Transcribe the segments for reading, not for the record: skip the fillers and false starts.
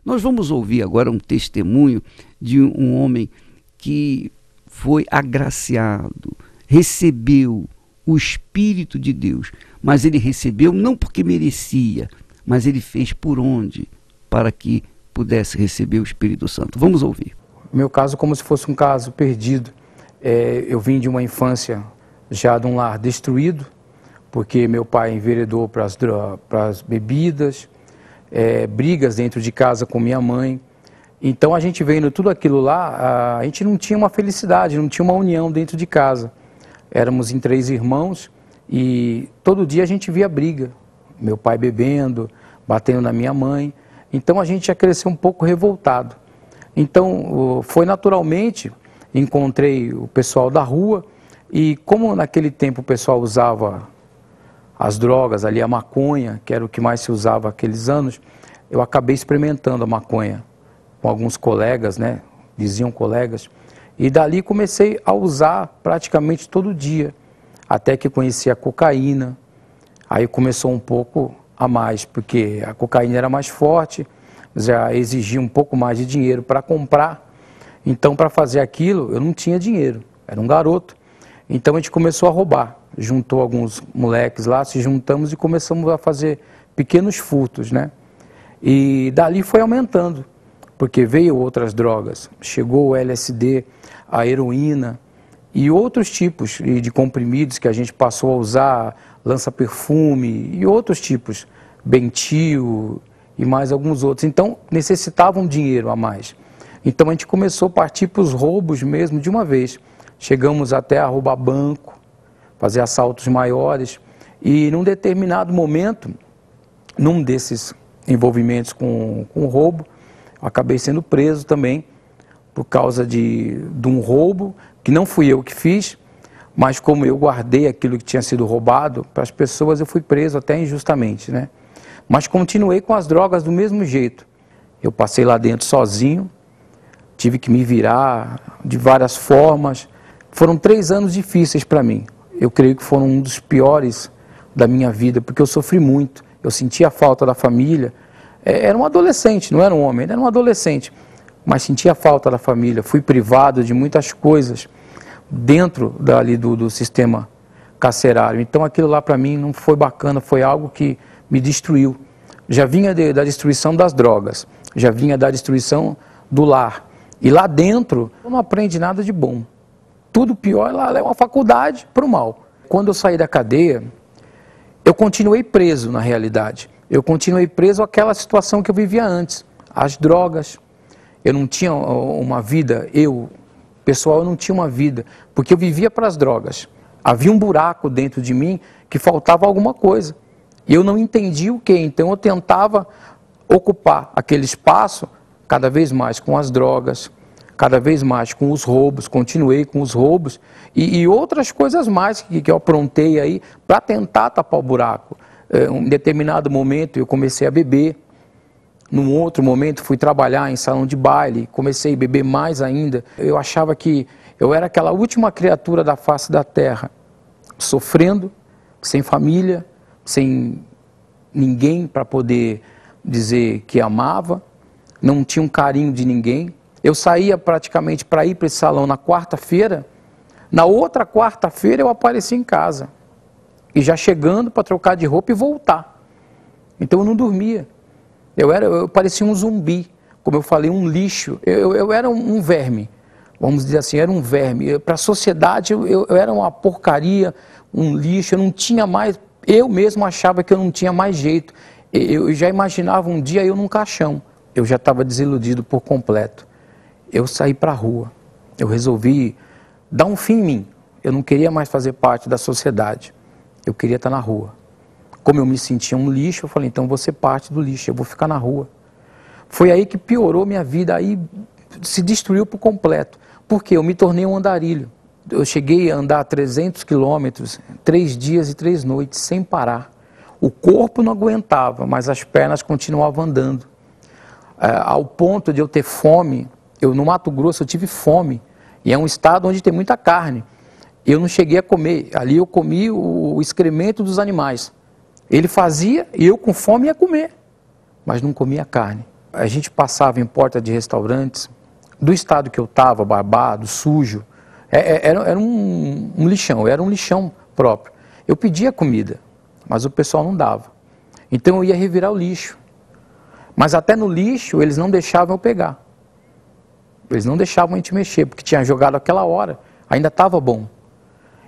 Nós vamos ouvir agora um testemunho de um homem que foi agraciado, recebeu o Espírito de Deus, mas ele recebeu não porque merecia, mas ele fez por onde para que pudesse receber o Espírito Santo. Vamos ouvir. Meu caso, como se fosse um caso perdido. Eu vim de uma infância já de um lar destruído, porque meu pai enveredou para as bebidas, brigas dentro de casa com minha mãe. Então a gente vendo tudo aquilo lá, a gente não tinha uma felicidade, não tinha uma união dentro de casa. Éramos em 3 irmãos e todo dia a gente via briga. Meu pai bebendo, batendo na minha mãe. Então a gente já cresceu um pouco revoltado. Então foi naturalmente, encontrei o pessoal da rua e como naquele tempo o pessoal usava as drogas ali, a maconha, que era o que mais se usava naqueles anos, eu acabei experimentando a maconha com alguns colegas, né? Diziam colegas. E dali comecei a usar praticamente todo dia, até que conheci a cocaína. Aí começou um pouco a mais, porque a cocaína era mais forte, já exigia um pouco mais de dinheiro para comprar. Então, para fazer aquilo, eu não tinha dinheiro, era um garoto. Então, a gente começou a roubar. Juntou alguns moleques lá, se juntamos e começamos a fazer pequenos furtos, né? E dali foi aumentando, porque veio outras drogas. Chegou o LSD, a heroína e outros tipos de comprimidos que a gente passou a usar, lança-perfume e outros tipos, Bentil e mais alguns outros. Então, necessitavam dinheiro a mais. Então, a gente começou a partir para os roubos mesmo de uma vez. Chegamos até a roubar banco, fazer assaltos maiores. E, num determinado momento, num desses envolvimentos com roubo, eu acabei sendo preso também por causa de um roubo, que não fui eu que fiz, mas como eu guardei aquilo que tinha sido roubado para as pessoas, eu fui preso até injustamente, né? Mas continuei com as drogas do mesmo jeito. Eu passei lá dentro sozinho, tive que me virar de várias formas. Foram 3 anos difíceis para mim. Eu creio que foram um dos piores da minha vida, porque eu sofri muito. Eu sentia a falta da família. Era um adolescente, não era um homem, era um adolescente. Mas sentia a falta da família. Fui privado de muitas coisas dentro dali do sistema carcerário. Então aquilo lá para mim não foi bacana, foi algo que me destruiu. Já vinha da destruição das drogas, já vinha da destruição do lar. E lá dentro não aprende nada de bom. Tudo pior, lá é uma faculdade para o mal. Quando eu saí da cadeia, eu continuei preso na realidade. Eu continuei preso àquela situação que eu vivia antes, as drogas. Eu não tinha uma vida, eu não tinha uma vida, porque eu vivia para as drogas. Havia um buraco dentro de mim que faltava alguma coisa. E eu não entendia o que, então eu tentava ocupar aquele espaço cada vez mais com as drogas, cada vez mais com os roubos, continuei com os roubos e outras coisas mais que eu aprontei aí para tentar tapar o buraco. Em um determinado momento eu comecei a beber, num outro momento fui trabalhar em salão de baile, comecei a beber mais ainda. Eu achava que eu era aquela última criatura da face da terra, sofrendo, sem família, sem ninguém para poder dizer que amava, não tinha um carinho de ninguém. Eu saía praticamente para ir para esse salão na quarta-feira, na outra quarta-feira eu apareci em casa, e já chegando para trocar de roupa e voltar. Então eu não dormia, eu parecia um zumbi, como eu falei, um lixo, eu era um verme, vamos dizer assim, era um verme. Para a sociedade eu era uma porcaria, um lixo, eu não tinha mais, eu mesmo achava que eu não tinha mais jeito. Eu já imaginava um dia eu num caixão, eu já estava desiludido por completo. Eu saí para a rua, eu resolvi dar um fim em mim, eu não queria mais fazer parte da sociedade, eu queria estar na rua. Como eu me sentia um lixo, eu falei, então vou ser parte do lixo, eu vou ficar na rua. Foi aí que piorou minha vida, aí se destruiu por completo, porque eu me tornei um andarilho. Eu cheguei a andar 300 quilômetros, 3 dias e 3 noites, sem parar. O corpo não aguentava, mas as pernas continuavam andando. Ao ponto de eu ter fome, no Mato Grosso eu tive fome, e é um estado onde tem muita carne. Eu não cheguei a comer, ali eu comi o excremento dos animais. Ele fazia e eu com fome ia comer, mas não comia carne. A gente passava em porta de restaurantes, do estado que eu estava, barbado, sujo, era um lixão, era um lixão próprio. Eu pedia comida, mas o pessoal não dava. Então eu ia revirar o lixo. Mas até no lixo eles não deixavam eu pegar. Eles não deixavam a gente mexer, porque tinha jogado aquela hora, ainda estava bom.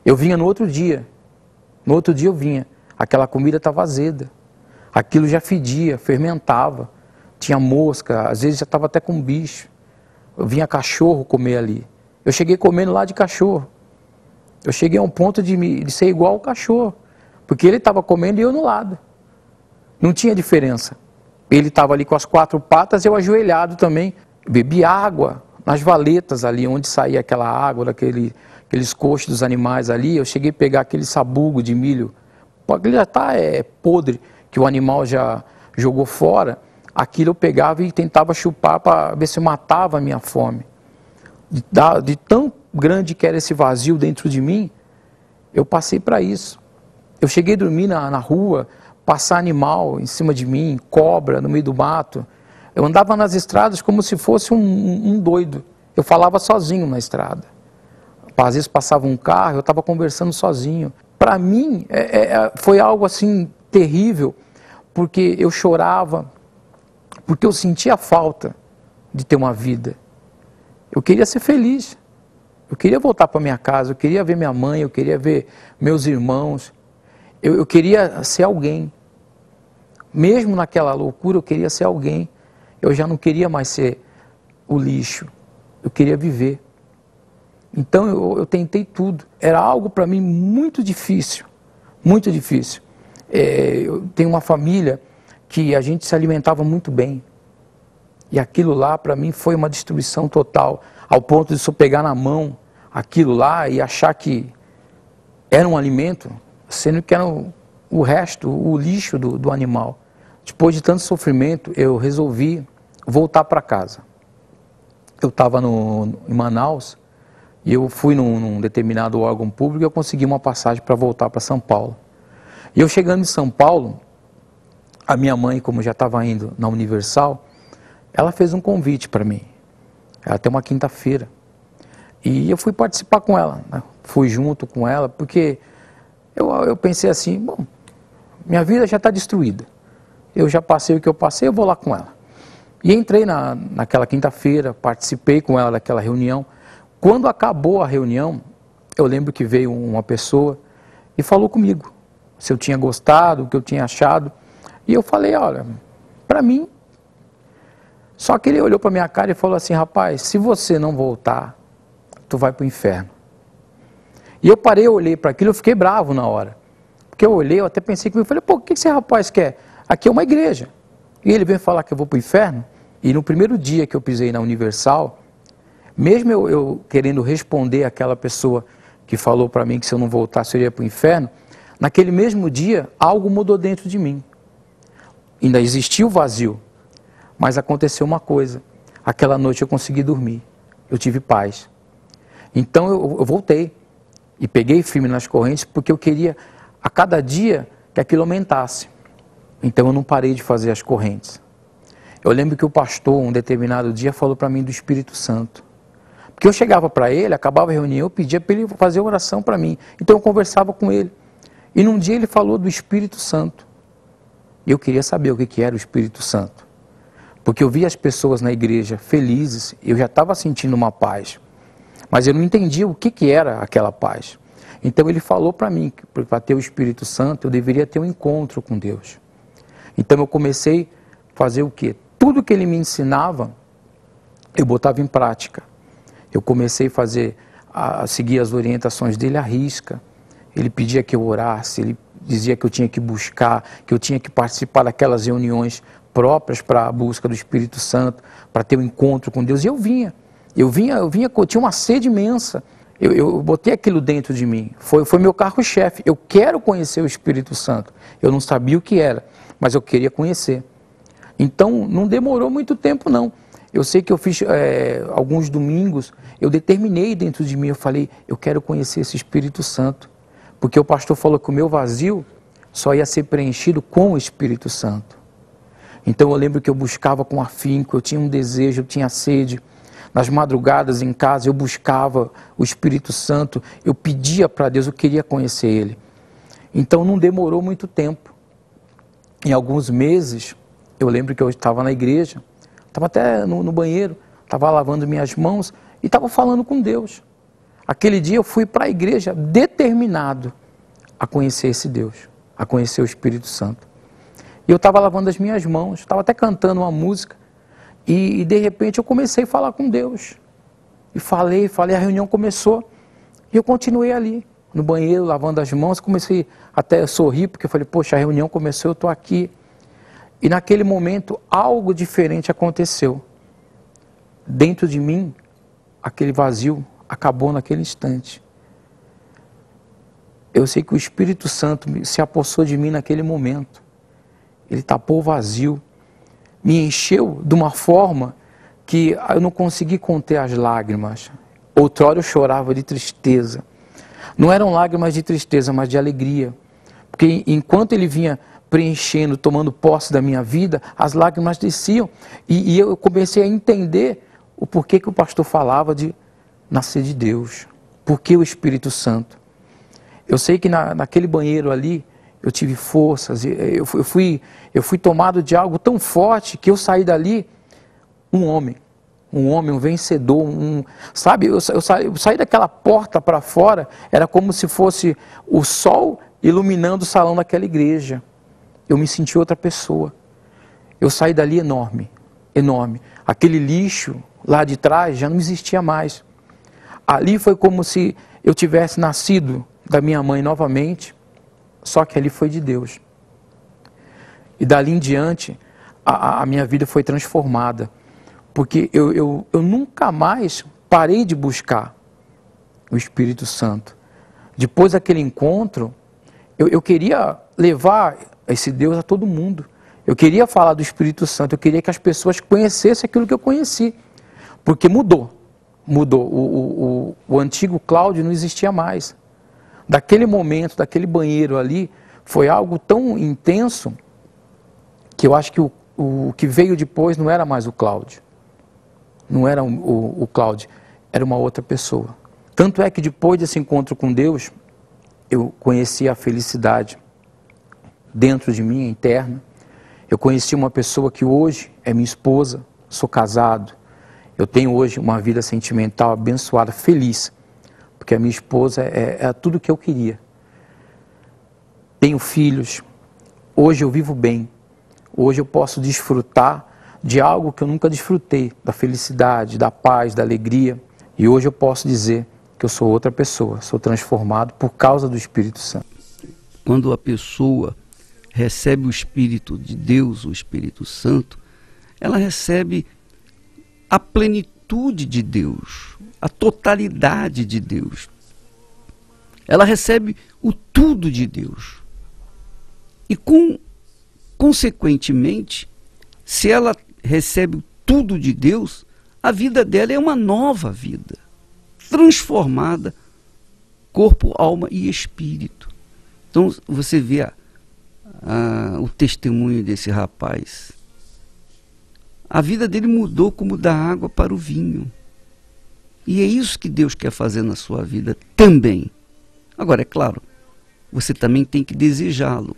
Eu vinha no outro dia eu vinha, aquela comida estava azeda. Aquilo já fedia, fermentava, tinha mosca, às vezes já estava até com bicho. Eu vinha cachorro comer ali. Eu cheguei comendo lá de cachorro. Eu cheguei a um ponto de ser igual ao cachorro, porque ele estava comendo e eu no lado. Não tinha diferença. Ele estava ali com as 4 patas, eu ajoelhado também. Bebi água nas valetas ali, onde saía aquela água, aqueles coxos dos animais ali. Eu cheguei a pegar aquele sabugo de milho, ele já está podre, que o animal já jogou fora. Aquilo eu pegava e tentava chupar para ver se matava a minha fome. De tão grande que era esse vazio dentro de mim, eu passei para isso. Eu cheguei a dormir na rua, passar animal em cima de mim, cobra no meio do mato. Eu andava nas estradas como se fosse um doido. Eu falava sozinho na estrada. Às vezes passava um carro, eu estava conversando sozinho. Para mim, foi algo assim terrível, porque eu chorava, porque eu sentia falta de ter uma vida. Eu queria ser feliz. Eu queria voltar para minha casa, eu queria ver minha mãe, eu queria ver meus irmãos. Eu queria ser alguém. Mesmo naquela loucura, eu queria ser alguém. Eu já não queria mais ser o lixo. Eu queria viver. Então eu tentei tudo. Era algo para mim muito difícil. Muito difícil. Eu tenho uma família que a gente se alimentava muito bem. E aquilo lá para mim foi uma destruição total. Ao ponto de se eu pegar na mão aquilo lá e achar que era um alimento, sendo que era o resto, o lixo do animal. Depois de tanto sofrimento, eu resolvi voltar para casa. Eu estava em Manaus e eu fui num determinado órgão público e eu consegui uma passagem para voltar para São Paulo. E eu chegando em São Paulo, a minha mãe, como já estava indo na Universal, ela fez um convite para mim, até uma quinta-feira. E eu fui participar com ela, né? Fui junto com ela, porque eu pensei assim, bom, minha vida já está destruída. Eu já passei o que eu passei, eu vou lá com ela. E entrei naquela quinta-feira, participei com ela daquela reunião. Quando acabou a reunião, eu lembro que veio uma pessoa e falou comigo, se eu tinha gostado, o que eu tinha achado. E eu falei, olha, para mim, só que ele olhou para minha cara e falou assim, rapaz, se você não voltar, tu vai para o inferno. E eu parei, eu olhei para aquilo, eu fiquei bravo na hora. Porque eu olhei, eu até pensei comigo, eu falei, pô, o que esse rapaz quer? Aqui é uma igreja. E ele veio falar que eu vou para o inferno. E no primeiro dia que eu pisei na Universal, mesmo eu querendo responder àquela pessoa que falou para mim que se eu não voltasse eu iria para o inferno, naquele mesmo dia algo mudou dentro de mim. Ainda existia o vazio, mas aconteceu uma coisa. Aquela noite eu consegui dormir, eu tive paz. Então eu voltei e peguei firme nas correntes porque eu queria a cada dia que aquilo aumentasse. Então eu não parei de fazer as correntes. Eu lembro que o pastor, um determinado dia, falou para mim do Espírito Santo. Porque eu chegava para ele, acabava a reunião, eu pedia para ele fazer oração para mim. Então eu conversava com ele. E num dia ele falou do Espírito Santo. E eu queria saber o que era o Espírito Santo. Porque eu via as pessoas na igreja felizes, eu já estava sentindo uma paz. Mas eu não entendia o que era aquela paz. Então ele falou para mim que para ter o Espírito Santo eu deveria ter um encontro com Deus. Então eu comecei a fazer o quê? Tudo que ele me ensinava, eu botava em prática. Eu comecei a seguir as orientações dele à risca. Ele pedia que eu orasse, ele dizia que eu tinha que buscar, que eu tinha que participar daquelas reuniões próprias para a busca do Espírito Santo, para ter um encontro com Deus. E eu tinha uma sede imensa. Eu botei aquilo dentro de mim. Foi meu carro-chefe. Eu quero conhecer o Espírito Santo. Eu não sabia o que era, mas eu queria conhecer. Então, não demorou muito tempo, não. Eu sei que eu fiz alguns domingos, eu determinei dentro de mim, eu falei, eu quero conhecer esse Espírito Santo. Porque o pastor falou que o meu vazio só ia ser preenchido com o Espírito Santo. Então eu lembro que eu buscava com afinco, eu tinha um desejo, eu tinha sede. Nas madrugadas em casa eu buscava o Espírito Santo, eu pedia para Deus, eu queria conhecer Ele. Então não demorou muito tempo. Em alguns meses, eu lembro que eu estava na igreja, estava até no banheiro, estava lavando minhas mãos e estava falando com Deus. Aquele dia eu fui para a igreja determinado a conhecer esse Deus, a conhecer o Espírito Santo. E eu estava lavando as minhas mãos, estava até cantando uma música, e de repente eu comecei a falar com Deus. E falei, a reunião começou, e eu continuei ali, no banheiro, lavando as mãos, comecei até a sorrir, porque eu falei, poxa, a reunião começou, eu estou aqui. E naquele momento, algo diferente aconteceu. Dentro de mim, aquele vazio acabou naquele instante. Eu sei que o Espírito Santo se apossou de mim naquele momento. Ele tapou o vazio, me encheu de uma forma que eu não consegui conter as lágrimas. Outrora eu chorava de tristeza. Não eram lágrimas de tristeza, mas de alegria. Porque enquanto ele vinha preenchendo, tomando posse da minha vida, as lágrimas desciam. E eu comecei a entender o porquê que o pastor falava de nascer de Deus. Por que o Espírito Santo? Eu sei que naquele banheiro ali, eu tive forças, eu fui tomado de algo tão forte que eu saí dali um homem, um vencedor, sabe, eu saí daquela porta para fora, era como se fosse o sol iluminando o salão daquela igreja. Eu me senti outra pessoa. Eu saí dali enorme, enorme. Aquele lixo lá de trás já não existia mais. Ali foi como se eu tivesse nascido da minha mãe novamente, só que ali foi de Deus. E dali em diante, a minha vida foi transformada. Porque eu nunca mais parei de buscar o Espírito Santo. Depois daquele encontro, eu queria levar esse Deus a todo mundo. Eu queria falar do Espírito Santo, eu queria que as pessoas conhecessem aquilo que eu conheci. Porque mudou. O antigo Cláudio não existia mais. Daquele momento, daquele banheiro ali, foi algo tão intenso que eu acho que o que veio depois não era mais o Cláudio. Não era o Cláudio, era uma outra pessoa. Tanto é que depois desse encontro com Deus, eu conheci a felicidade dentro de mim, interna. Eu conheci uma pessoa que hoje é minha esposa, sou casado. Eu tenho hoje uma vida sentimental abençoada, feliz. Porque a minha esposa é tudo o que eu queria. Tenho filhos, hoje eu vivo bem, hoje eu posso desfrutar de algo que eu nunca desfrutei, da felicidade, da paz, da alegria, e hoje eu posso dizer que eu sou outra pessoa, sou transformado por causa do Espírito Santo. Quando a pessoa recebe o Espírito de Deus, o Espírito Santo, ela recebe a plenitude de Deus, a totalidade de Deus. Ela recebe o tudo de Deus. E consequentemente, se ela recebe o tudo de Deus, a vida dela é uma nova vida, transformada, corpo, alma e espírito. Então você vê o testemunho desse rapaz. A vida dele mudou como da água para o vinho. E é isso que Deus quer fazer na sua vida também. Agora, é claro, você também tem que desejá-lo.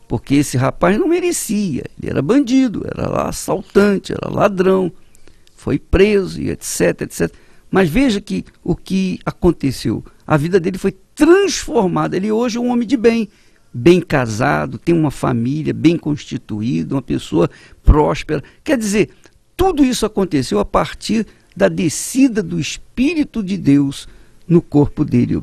Porque esse rapaz não merecia. Ele era bandido, era lá assaltante, era ladrão, foi preso e etc, etc. Mas veja que o que aconteceu. A vida dele foi transformada. Ele hoje é um homem de bem. Bem casado, tem uma família bem constituída, uma pessoa próspera. Quer dizer, tudo isso aconteceu a partir da descida do Espírito de Deus no corpo dele.